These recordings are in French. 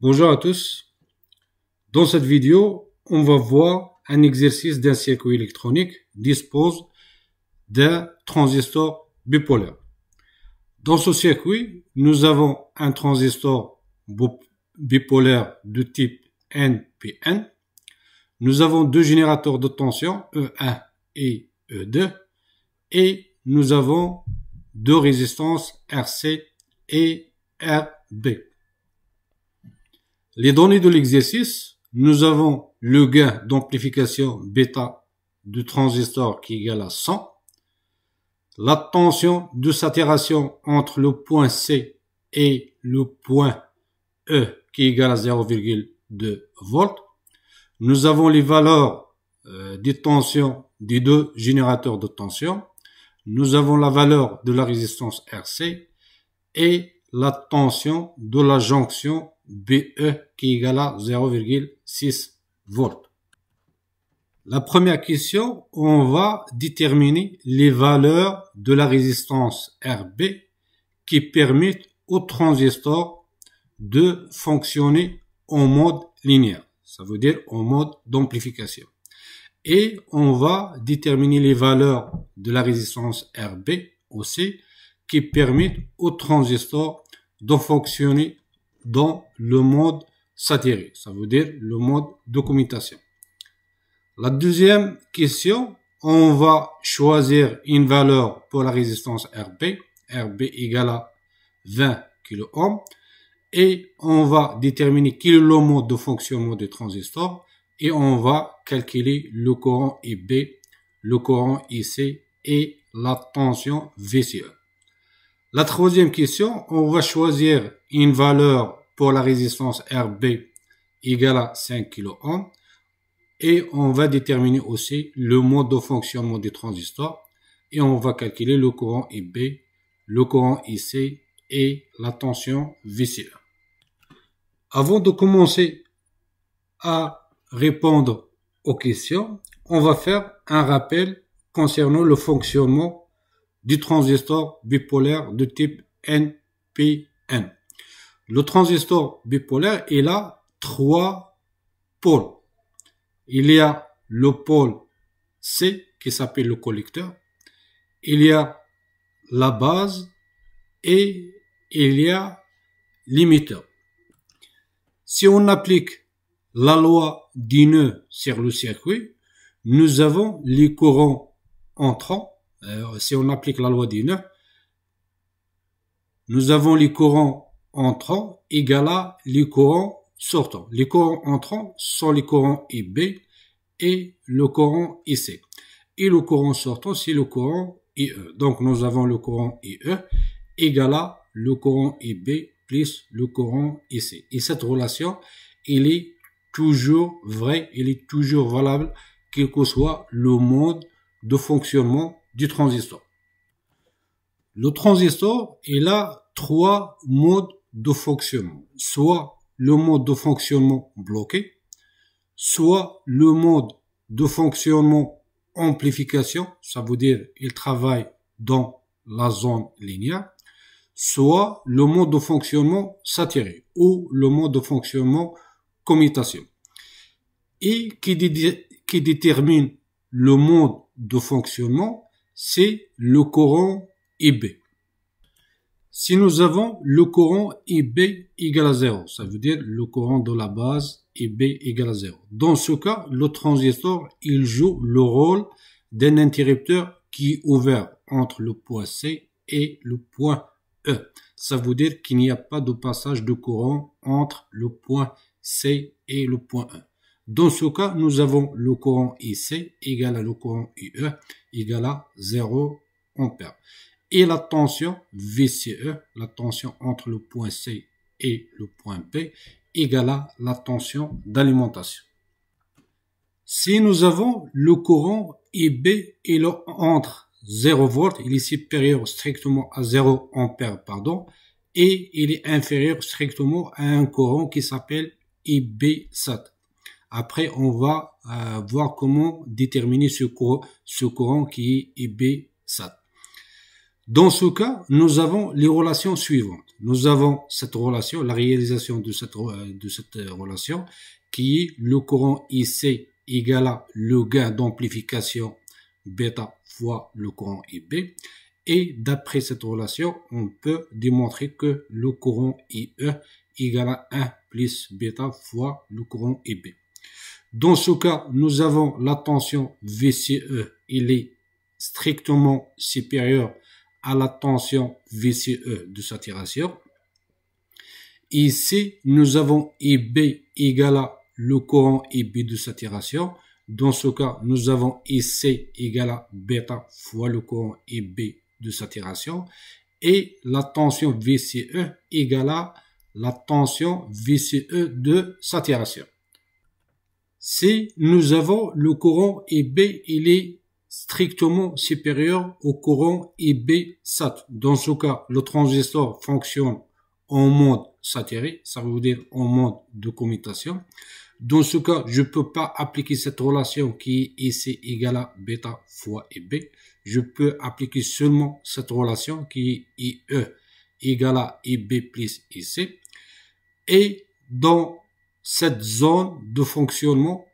Bonjour à tous. Dans cette vidéo, on va voir un exercice d'un circuit électronique dispose d'un transistor bipolaire. Dans ce circuit, nous avons un transistor bipolaire de type NPN. Nous avons deux générateurs de tension, E1 et E2, et nous avons deux résistances RC et RB. Les données de l'exercice, nous avons le gain d'amplification bêta du transistor qui est égal à 100, la tension de saturation entre le point C et le point E qui est égal à 0,2 volts. Nous avons les valeurs des tensions des deux générateurs de tension. Nous avons la valeur de la résistance RC et la tension de la jonction BE qui est égale à 0,6 volts. La première question, on va déterminer les valeurs de la résistance RB qui permettent au transistor de fonctionner en mode linéaire. Ça veut dire en mode d'amplification. Et on va déterminer les valeurs de la résistance RB aussi qui permettent au transistor de fonctionner dans le mode saturé, ça veut dire le mode de commutation. La deuxième question, on va choisir une valeur pour la résistance RB, RB égale à 20 kΩ, et on va déterminer quel est le mode de fonctionnement du transistor, et on va calculer le courant IB, le courant IC et la tension VCE. La troisième question, on va choisir une valeur pour la résistance RB égale à 5 kΩ et on va déterminer aussi le mode de fonctionnement du transistor et on va calculer le courant IB, le courant IC et la tension VCE. Avant de commencer à répondre aux questions, on va faire un rappel concernant le fonctionnement du transistor bipolaire de type NPN. Le transistor bipolaire, il a trois pôles. Il y a le pôle C qui s'appelle le collecteur, il y a la base et il y a l'émetteur. Si on applique la loi du nœud sur le circuit, nous avons les courants entrants. Si on applique la loi du nœud, nous avons les courants entrants égale à les courants sortants. Les courants entrants sont les courants IB et le courant IC. Et le courant sortant, c'est le courant IE. Donc, nous avons le courant IE égale à le courant IB plus le courant IC. Et cette relation, elle est toujours vraie, elle est toujours valable, quel que soit le mode de fonctionnement du transistor. Le transistor, il a trois modes de fonctionnement. Soit le mode de fonctionnement bloqué, soit le mode de fonctionnement amplification, ça veut dire il travaille dans la zone linéaire, soit le mode de fonctionnement saturé ou le mode de fonctionnement commutation. Et qui détermine le mode de fonctionnement, c'est le courant IB. Si nous avons le courant IB égale à 0, ça veut dire le courant de la base IB égale à 0. Dans ce cas, le transistor, il joue le rôle d'un interrupteur qui est ouvert entre le point C et le point E. Ça veut dire qu'il n'y a pas de passage de courant entre le point C et le point E. Dans ce cas, nous avons le courant IC égale à le courant IE égale à 0 ampère. Et la tension VCE, la tension entre le point C et le point B, égale à la tension d'alimentation. Si nous avons le courant IB, il est entre 0 volts, il est supérieur strictement à 0 ampère, et il est inférieur strictement à un courant qui s'appelle IB sat. Après, on va voir comment déterminer ce courant qui est IB sat. Dans ce cas, nous avons les relations suivantes. nous avons cette relation, la réalisation de cette relation, qui est le courant IC égale à le gain d'amplification bêta fois le courant IB. Et d'après cette relation, on peut démontrer que le courant IE égale à 1 plus bêta fois le courant IB. Dans ce cas, nous avons la tension VCE, il est strictement supérieur à la tension VCE de saturation. Ici, nous avons IB égale à le courant IB de saturation. Dans ce cas, nous avons IC égale à bêta fois le courant IB de saturation. Et la tension VCE égale à la tension VCE de saturation. Si nous avons le courant IB, il est strictement supérieur au courant IB sat. Dans ce cas, le transistor fonctionne en mode saturé, ça veut dire en mode de commutation. Dans ce cas, je peux pas appliquer cette relation qui est IC égale à bêta fois IB. Je peux appliquer seulement cette relation qui est IE égale à IB plus IC. Et dans cette zone de fonctionnement,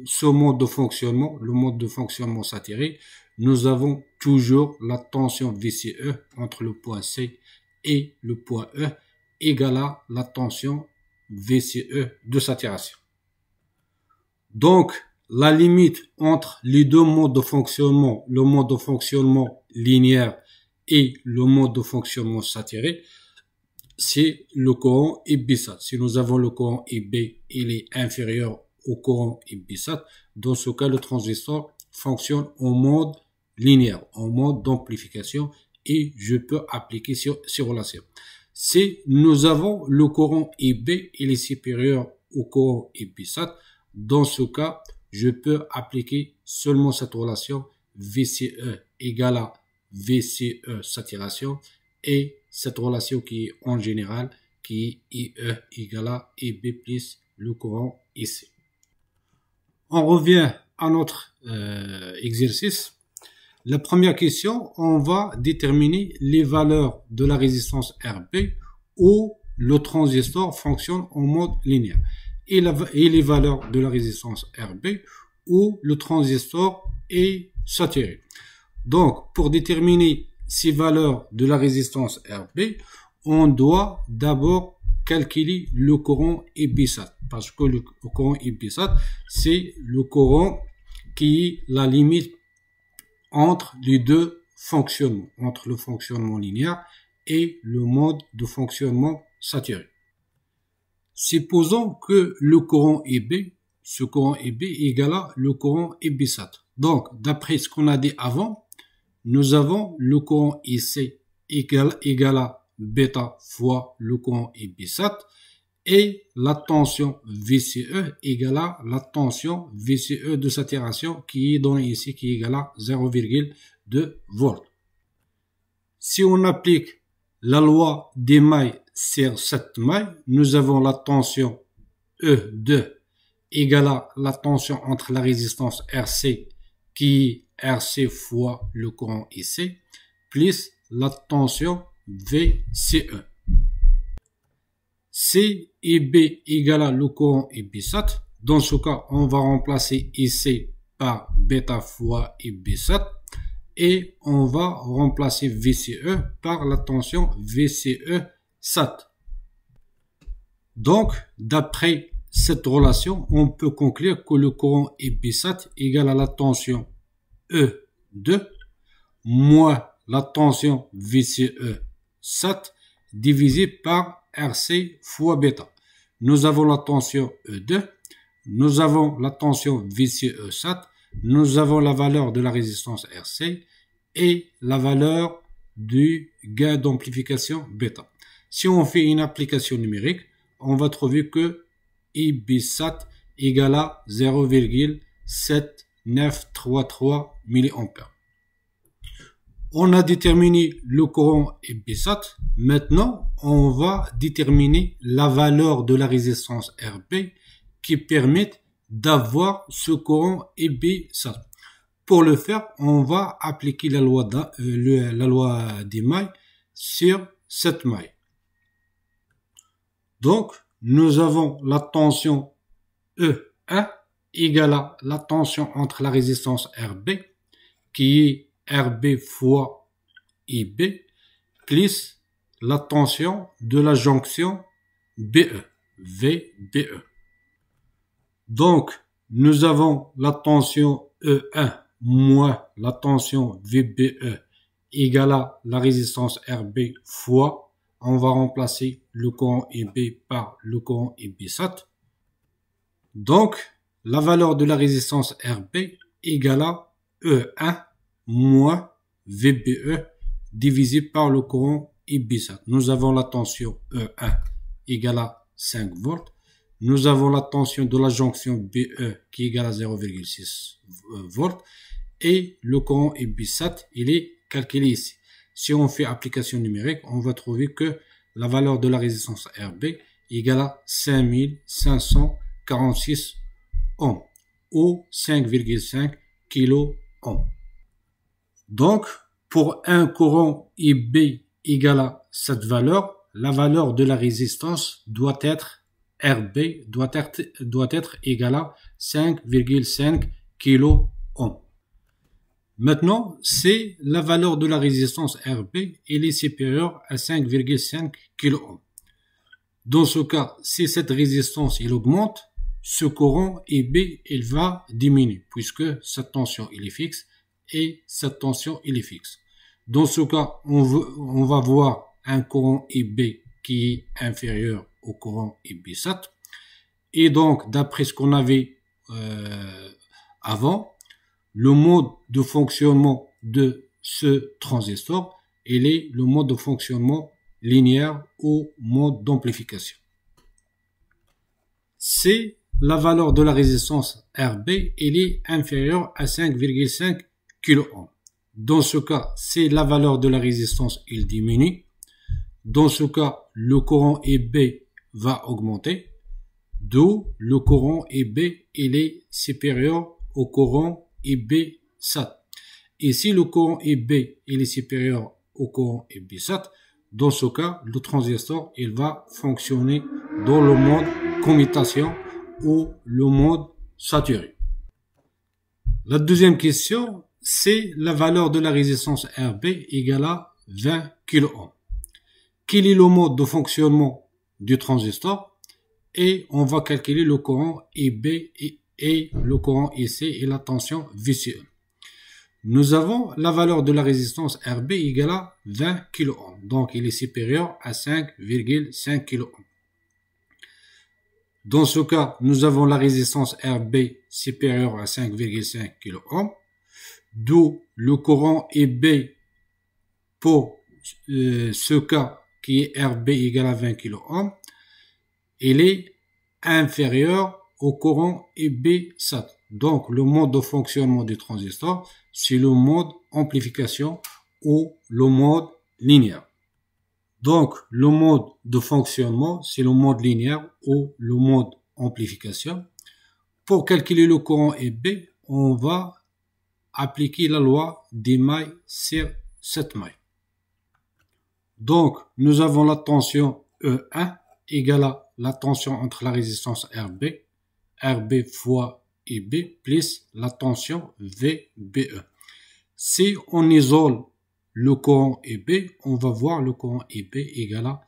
ce mode de fonctionnement, le mode de fonctionnement saturé, nous avons toujours la tension VCE entre le point C et le point E égale à la tension VCE de saturation. Donc, la limite entre les deux modes de fonctionnement, le mode de fonctionnement linéaire et le mode de fonctionnement saturé, c'est le courant IB sat. Si nous avons le courant IB, il est inférieur au courant IB sat. Dans ce cas, le transistor fonctionne en mode linéaire, en mode d'amplification, et je peux appliquer ces relations. Si nous avons le courant IB, il est supérieur au courant IB sat. Dans ce cas, je peux appliquer seulement cette relation VCE égale à VCE saturation et cette relation qui est en général qui est IE égale à IB plus le courant IC. On revient à notre exercice. La première question, on va déterminer les valeurs de la résistance RB où le transistor fonctionne en mode linéaire et les valeurs de la résistance RB où le transistor est saturé. Donc, pour déterminer ces valeurs de la résistance RB, on doit d'abord calculer le courant IB sat parce que le courant IB sat, c'est le courant qui est la limite entre les deux fonctionnements, entre le fonctionnement linéaire et le mode de fonctionnement saturé. Supposons que le courant IB, ce courant IB égale à le courant IB sat. Donc, d'après ce qu'on a dit avant, nous avons le courant IC égale à bêta fois le courant IB sat et la tension VCE égale à la tension VCE de saturation qui est donnée ici, qui est égale à 0,2 volts. Si on applique la loi des mailles sur cette maille, nous avons la tension E2 égale à la tension entre la résistance RC qui est RC fois le courant IC plus la tension VCE. Si IB égale à le courant IB sat, dans ce cas, on va remplacer IC par bêta fois IB sat et on va remplacer VCE par la tension VCE sat. Donc, d'après cette relation, on peut conclure que le courant IB sat égale à la tension E2 moins la tension VCE sat divisé par RC fois bêta. Nous avons la tension E2, nous avons la tension VCE sat, nous avons la valeur de la résistance RC et la valeur du gain d'amplification bêta. Si on fait une application numérique, on va trouver que IB sat égale à 0,7933 mA. On a déterminé le courant IB sat. Maintenant, on va déterminer la valeur de la résistance RB qui permet d'avoir ce courant IB sat. Pour le faire, on va appliquer la loi des mailles sur cette maille. Donc, nous avons la tension E1 égale à la tension entre la résistance RB, qui est RB fois IB, plus la tension de la jonction BE, VBE. Donc, nous avons la tension E1 moins la tension VBE égale à la résistance RB fois, on va remplacer le courant IB par le courant IB-SAT. Donc, la valeur de la résistance RB égale à E1 moins VBE divisé par le courant IB-SAT. Nous avons la tension E1 égale à 5 volts. Nous avons la tension de la jonction BE qui est égale à 0,6 volts. Et le courant IB-SAT, il est calculé ici. Si on fait application numérique, on va trouver que la valeur de la résistance RB est égale à 5546 ohms ou 5,5 kilo ohms. Donc, pour un courant IB égal à cette valeur, la valeur de la résistance doit être RB doit être égal à 5,5 kilo ohms. Maintenant, c'est la valeur de la résistance RB, elle est supérieure à 5,5 kΩ. Dans ce cas, si cette résistance elle augmente, ce courant IB il va diminuer puisque cette tension elle est fixe et cette tension elle est fixe. Dans ce cas, on va voir un courant IB qui est inférieur au courant IB-SAT. Et donc, d'après ce qu'on avait avant, le mode de fonctionnement de ce transistor, il est le mode de fonctionnement linéaire ou mode d'amplification. C'est la valeur de la résistance RB, elle est inférieure à 5,5 kΩ. Dans ce cas, c'est la valeur de la résistance, il diminue. Dans ce cas, le courant IB va augmenter, d'où le courant IB, il est supérieur au courant IB-SAT. Et si le courant IB il est supérieur au courant IB-SAT, dans ce cas, le transistor il va fonctionner dans le mode commutation ou le mode saturé. La deuxième question, c'est la valeur de la résistance RB égale à 20 kΩ. Quel est le mode de fonctionnement du transistor? Et on va calculer le courant IB et le courant IC et la tension VCE. Nous avons la valeur de la résistance RB égale à 20 kΩ. Donc, il est supérieur à 5,5 kΩ. Dans ce cas, nous avons la résistance RB supérieure à 5,5 kΩ. D'où le courant IB pour ce cas qui est RB égale à 20 kΩ. Il est inférieur au courant IB-SAT. Donc, le mode de fonctionnement du transistor, c'est le mode amplification ou le mode linéaire. Donc, le mode de fonctionnement, c'est le mode linéaire ou le mode amplification. Pour calculer le courant IB, on va appliquer la loi des mailles sur cette maille. Donc, nous avons la tension E1 égale à la tension entre la résistance RB fois IB plus la tension VBE. Si on isole le courant IB, on va voir le courant IB égale à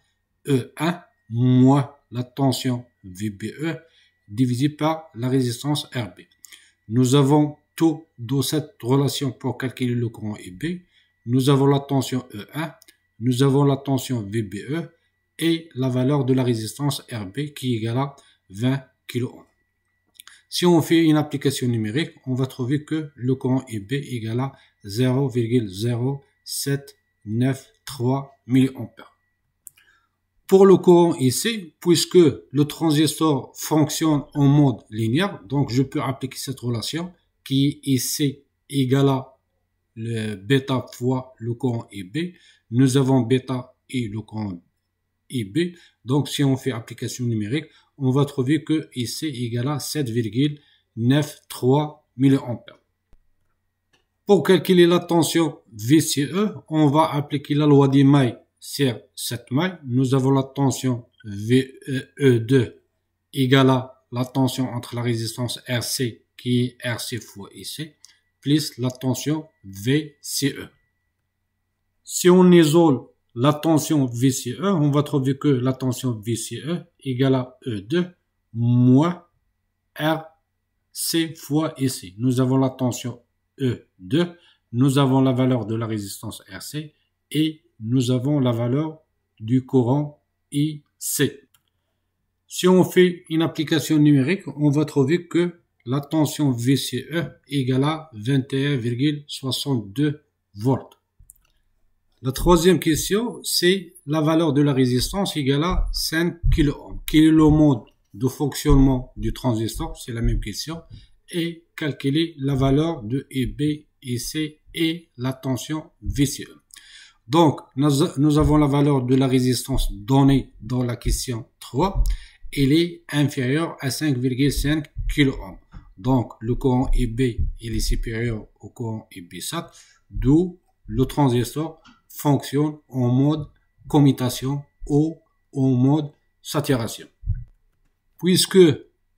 E1 moins la tension VBE divisé par la résistance RB. Nous avons tout dans cette relation pour calculer le courant IB. Nous avons la tension E1, nous avons la tension VBE et la valeur de la résistance RB qui est égale à 20 kΩ. Si on fait une application numérique, on va trouver que le courant IB est égal à 0,0793 mA. Pour le courant IC, puisque le transistor fonctionne en mode linéaire, donc je peux appliquer cette relation qui est IC égale à le bêta fois le courant IB. Nous avons bêta et le courant IB. Donc, si on fait application numérique, on va trouver que IC égale à 7,93 mA. Pour calculer la tension VCE, on va appliquer la loi des mailles sur cette maille, nous avons la tension VE2 égale à la tension entre la résistance RC qui est RC fois IC plus la tension VCE. Si on isole la tension VCE, on va trouver que la tension VCE égale à E2 moins RC fois IC. Nous avons la tension E2, nous avons la valeur de la résistance RC et nous avons la valeur du courant IC. Si on fait une application numérique, on va trouver que la tension VCE égale à 21,62 volts. La troisième question, c'est la valeur de la résistance égale à 5 kΩ. Quel est le mode de fonctionnement du transistor? C'est la même question. Et calculer la valeur de EB, EC et la tension VCE. Donc, nous avons la valeur de la résistance donnée dans la question 3. Elle est inférieure à 5,5 kΩ. Donc, le courant EB il est supérieur au courant EB-SAT, d'où le transistor fonctionne en mode commutation ou en mode saturation. Puisque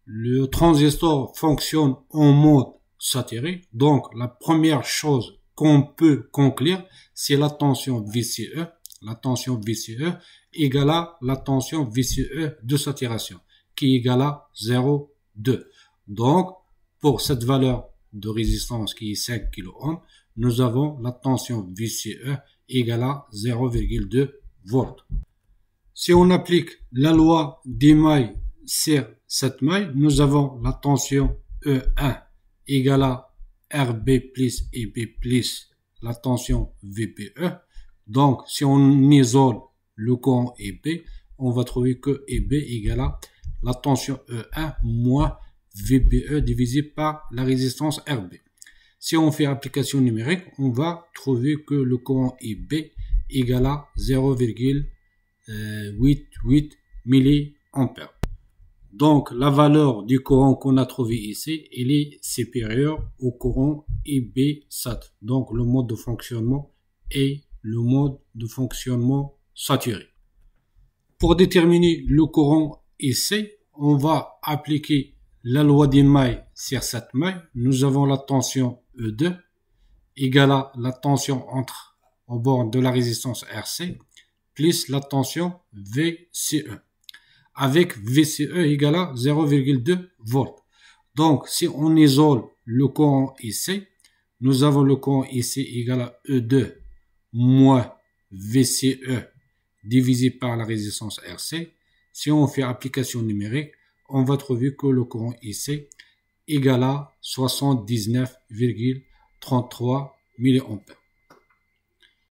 le transistor fonctionne en mode saturé, donc la première chose qu'on peut conclure, c'est la tension VCE. La tension VCE égale à la tension VCE de saturation, qui est égale à 0,2. Donc, pour cette valeur de résistance qui est 5 kΩ, nous avons la tension VCE égale à 0,2 volts. Si on applique la loi des mailles sur cette maille, nous avons la tension E1 égale à RB plus EB plus la tension VBE. Donc, si on isole le courant EB, on va trouver que EB égale à la tension E1 moins VBE divisé par la résistance RB. Si on fait application numérique, on va trouver que le courant EB égale à 0,88 mA. Donc, la valeur du courant qu'on a trouvé ici, elle est supérieure au courant EB-SAT. Donc, le mode de fonctionnement est le mode de fonctionnement saturé. Pour déterminer le courant IC, on va appliquer la loi des mailles sur cette maille. Nous avons la tension E2 égale à la tension au bord de la résistance RC plus la tension VCE. Avec VCE égale à 0,2 volts. Donc, si on isole le courant IC, nous avons le courant IC égale à E2 moins VCE divisé par la résistance RC. Si on fait application numérique, on va trouver que le courant IC égale à 79,33 mA.